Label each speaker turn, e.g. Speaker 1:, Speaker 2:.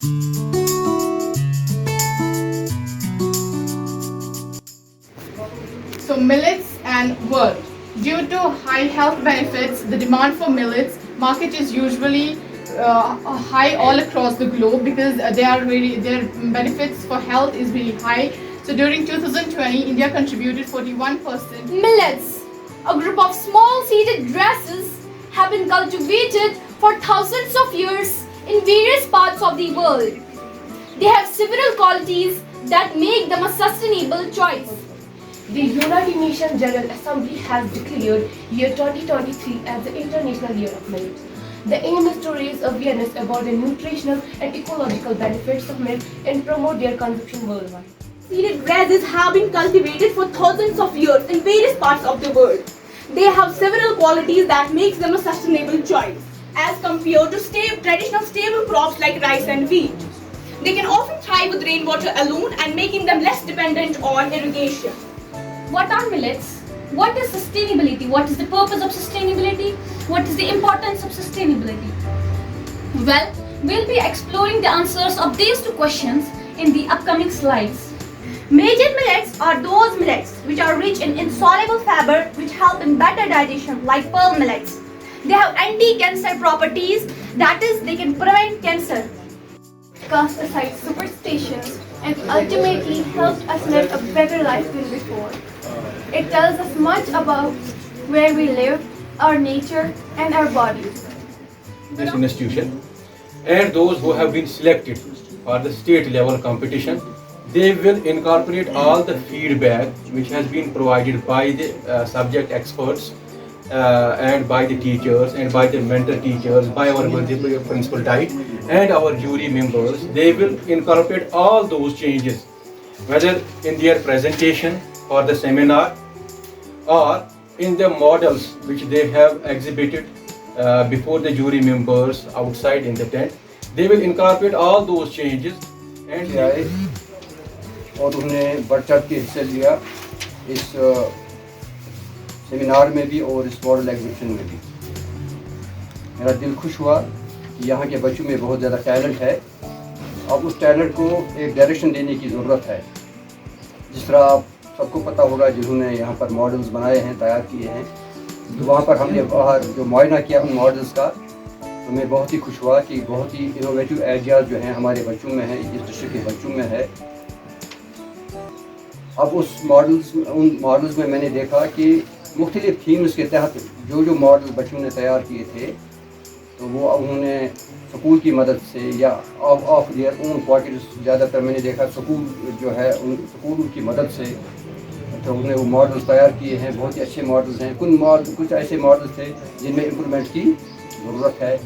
Speaker 1: So millets and world. Due to high health benefits, the demand for millets market is usually high all across the globe because their benefits for health is really high. So during 2020, India contributed 41%.
Speaker 2: Millets, a group of small seeded grasses, have been cultivated for thousands of years in various parts of the world. They have several qualities that make them a sustainable choice.
Speaker 3: The United Nations General Assembly has declared year 2023 as the International Year of Millet. The aim is to raise awareness about the nutritional and ecological benefits of millet and promote their consumption worldwide.
Speaker 4: Seeded grasses have been cultivated for thousands of years in various parts of the world. They have several qualities that makes them a sustainable choice as compared to traditional stable crops like rice and wheat. They can often thrive with rainwater alone and making them less dependent on irrigation.
Speaker 2: What are millets? What is sustainability? What is the purpose of sustainability? What is the importance of sustainability? Well, we'll be exploring the answers of these two questions in the upcoming slides.
Speaker 4: Major millets are those millets which are rich in insoluble fiber which help in better digestion, like pearl millets. They have anti-cancer properties, that is, they can prevent cancer.
Speaker 3: Cast aside superstitions and ultimately helped us live a better life than before. It tells us much about where we live, our nature, and our bodies.
Speaker 5: This institution and those who have been selected for the state level competition, they will incorporate all the feedback which has been provided by the subject experts and by the teachers and by the mentor teachers, by our principal diet and our jury members. They will incorporate all those changes, whether in their presentation for the seminar or in the models which they have exhibited before the jury members outside in the tent. They will incorporate all those changes and
Speaker 6: اور انہوں نے بڑھ چڑھ کے حصہ لیا اس seminar میں بھی اور اس ماڈل ایگزیبیشن میں بھی. میرا دل خوش ہوا کہ یہاں کے بچوں میں بہت زیادہ ٹیلنٹ ہے. اب اس ٹیلنٹ کو ایک ڈائریکشن دینے کی ضرورت ہے. جس طرح آپ سب کو پتہ ہوگا جنہوں نے یہاں پر ماڈلز بنائے ہیں, تیار کیے ہیں, تو وہاں پر ہم نے باہر جو معائنہ کیا ان ماڈلز کا, تو میں بہت ہی خوش ہوا کہ بہت ہی انوویٹو آئیڈیاز جو ہیں ہمارے بچوں میں ہیں, اس ڈسٹرکٹ کے بچوں میں ہے. اب ان ماڈلز میں نے دیکھا کہ مختلف تھیمز کے تحت جو ماڈل بچوں نے تیار کیے تھے, تو وہ انہوں نے سکول کی مدد سے یا آف دیئر اون پاکٹس, زیادہ تر میں نے دیکھا سکول جو ہے ان سکول کی مدد سے تو انہوں نے وہ ماڈلز تیار کیے ہیں. بہت ہی اچھے ماڈلز ہیں. کچھ ایسے ماڈلز تھے جن میں امپرومنٹ کی ضرورت ہے.